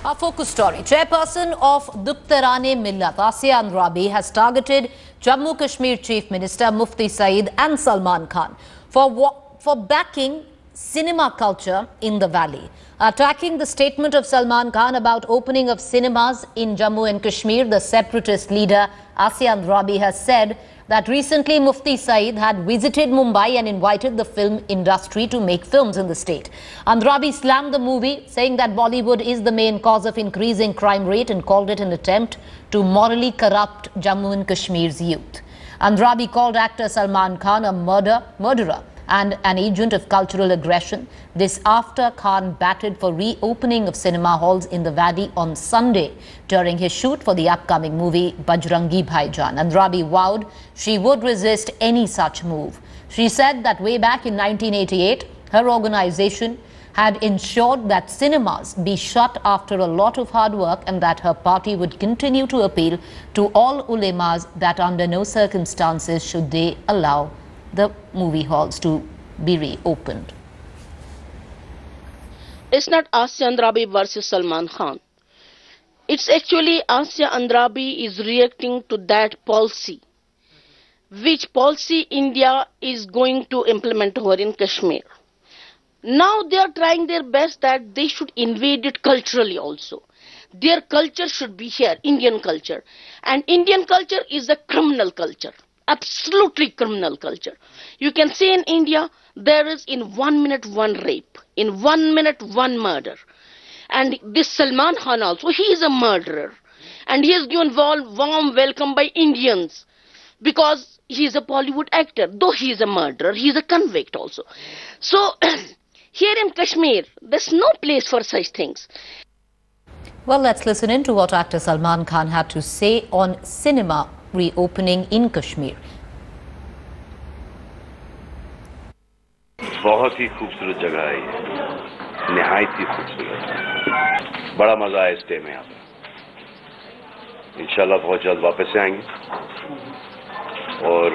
Our focus story. Chairperson of Duktarane Millat, Asiya Andrabi, has targeted Jammu Kashmir Chief Minister Mufti Saeed and Salman Khan for backing cinema culture in the valley. Attacking the statement of Salman Khan about opening of cinemas in Jammu and Kashmir, the separatist leader Asiya Andrabi has said that recently Mufti Saeed had visited Mumbai and invited the film industry to make films in the state. Andrabi slammed the movie, saying that Bollywood is the main cause of increasing crime rate and called it an attempt to morally corrupt Jammu and Kashmir's youth. Andrabi called actor Salman Khan a murderer and an agent of cultural aggression. This after Khan batted for reopening of cinema halls in the valley on Sunday during his shoot for the upcoming movie Bajrangi Bhaijaan. Andrabi vowed she would resist any such move. She said that way back in 1988, her organization had ensured that cinemas be shut after a lot of hard work, and that her party would continue to appeal to all ulemas that under no circumstances should they allow the movie halls to be reopened. It's not Asiya Andrabi versus Salman Khan. It's actually Asiya Andrabi is reacting to that policy, which policy India is going to implement over in Kashmir. Now they are trying their best that they should invade it culturally also. Their culture should be here, Indian culture. And Indian culture is a criminal culture. Absolutely criminal culture. You can say in India, there is in 1 minute one rape, in 1 minute one murder. And this Salman Khan also, he is a murderer. And he is given warm welcome by Indians because he is a Bollywood actor. Though he is a murderer, he is a convict also. So, here in Kashmir, there's no place for such things. Well, let's listen in to what actor Salman Khan had to say on cinema reopening in Kashmir. बहुत ही खूबसूरत जगह है ये, निहायत ही खूबसूरत, बड़ा मजा है स्टे में यहाँ पे। इंशाल्लाह बहुत जल्द वापस से आएंगे और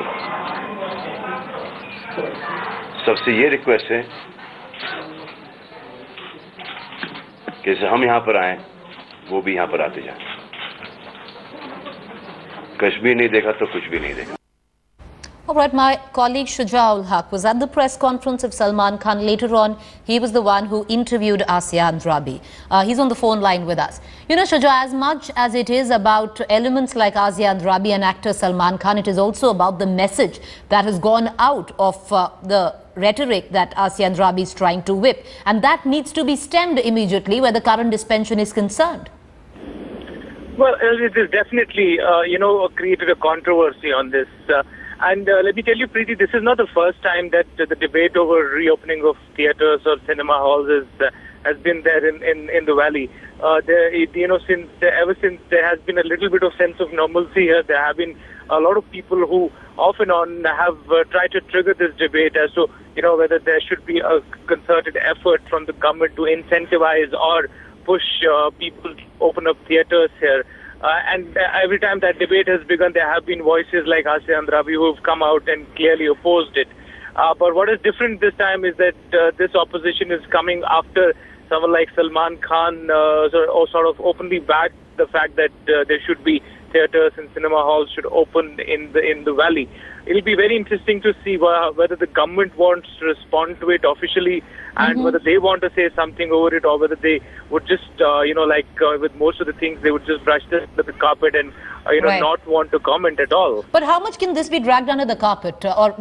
सबसे ये रिक्वेस्ट है कि हम यहाँ पर आए, वो भी यहाँ पर आते जाएं। कश्मीर नहीं देखा तो कुछ भी नहीं देखा। All right, my colleague Shujaul Haq was at the press conference of Salman Khan. Later on, he was the one who interviewed Asiya Andrabi. He's on the phone line with us. You know, Shuja, as much as it is about elements like Asiya Andrabi and actor Salman Khan, it is also about the message that has gone out of the rhetoric that Asiya Andrabi is trying to whip. And that needs to be stemmed immediately where the current suspension is concerned. Well, it is definitely, created a controversy on this. And let me tell you, Preeti, this is not the first time that the debate over reopening of theatres or cinema halls has been there in the valley. Ever since there has been a little bit of sense of normalcy here, there have been a lot of people who off and on have tried to trigger this debate as to, whether there should be a concerted effort from the government to incentivize or push people to open up theatres here. And every time that debate has begun, there have been voices like Asiya Andrabi who have come out and clearly opposed it. But what is different this time is that this opposition is coming after someone like Salman Khan sort of openly backed the fact that there should be theatres and cinema halls should open in the valley. It'll be very interesting to see whether the government wants to respond to it officially and whether they want to say something over it, or whether they would just, with most of the things, they would just brush this under the carpet and, right, not want to comment at all. But how much can this be dragged under the carpet or,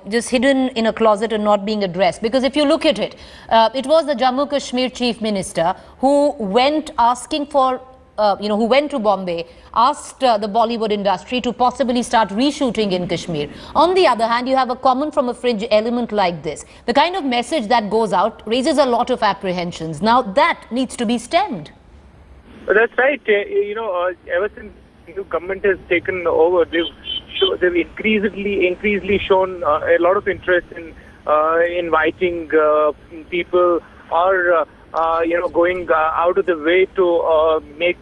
just hidden in a closet and not being addressed? Because if you look at it, it was the Jammu Kashmir Chief Minister who went asking for who went to Bombay, asked the Bollywood industry to possibly start reshooting in Kashmir. On the other hand, you have a comment from a fringe element like this. The kind of message that goes out raises a lot of apprehensions. Now, that needs to be stemmed. That's right. Ever since the government has taken over, they've increasingly shown a lot of interest in inviting people or going out of the way to make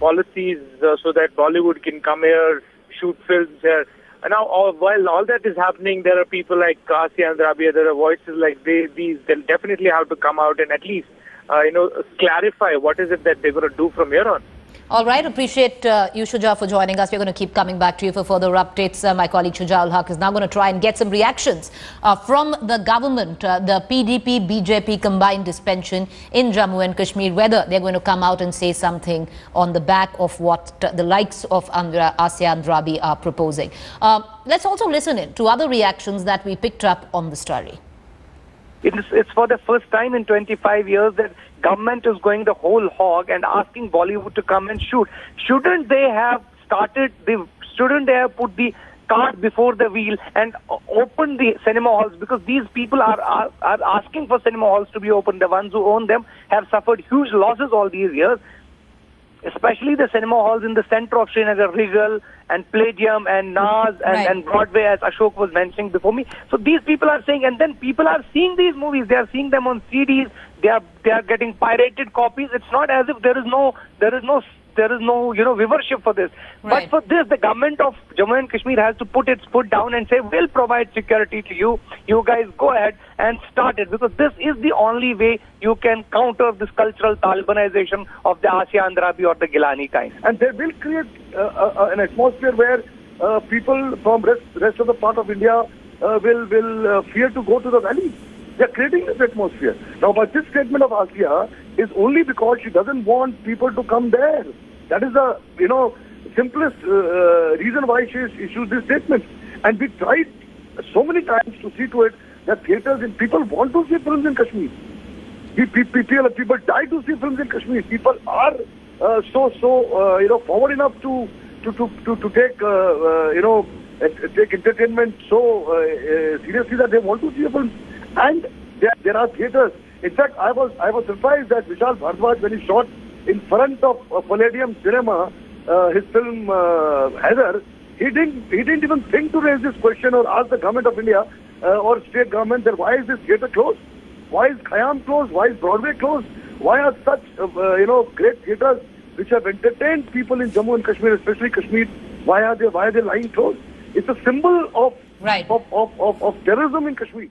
policies so that Bollywood can come here, shoot films here. And now, while all that is happening, there are people like Asiya Andrabi, there are voices like these. They'll definitely have to come out and at least clarify what is it that they're going to do from here on. All right, appreciate you, Shuja, for joining us. We're going to keep coming back to you for further updates. My colleague Shuja Haq is now going to try and get some reactions from the government, the PDP-BJP combined dispension in Jammu and Kashmir, whether they're going to come out and say something on the back of what the likes of Asiya Andrabi are proposing. Let's also listen in to other reactions that we picked up on the story. It's for the first time in 25 years that government is going the whole hog and asking Bollywood to come and shoot. Shouldn't they have shouldn't they have put the cart before the wheel and opened the cinema halls? Because these people are asking for cinema halls to be open. The ones who own them have suffered huge losses all these years, especially the cinema halls in the center of Srinagar, Regal and Palladium and Naz and Broadway, as Ashok was mentioning before me. So these people are saying, and then people are seeing these movies. They are seeing them on CDs. They are getting pirated copies. It's not as if there is no viewership for this. But for this, the government of Jammu and Kashmir has to put its foot down and say, we'll provide security to you. You guys go ahead and start it, because this is the only way you can counter this cultural Talibanization of the Asiya Andrabi or the Gilani kind. And they will create an atmosphere where people from rest of the part of India will fear to go to the valley. They are creating this atmosphere. Now, but this statement of Asiya is only because she doesn't want people to come there. That is the simplest reason why she issued this statement. And we tried so many times to see to it that theatres and people want to see films in Kashmir. People die to see films in Kashmir. People are forward enough to take entertainment so seriously that they want to see a film. And there are theatres. In fact, I was surprised that Vishal Bhardwaj, when he shot in front of Palladium Cinema, his film Heather, he didn't even think to raise this question or ask the government of India or state government that why is this theatre closed? Why is Khayyam closed? Why is Broadway closed? Why are such great theatres which have entertained people in Jammu and Kashmir, especially Kashmir, why are they lying closed? It's a symbol of terrorism in Kashmir.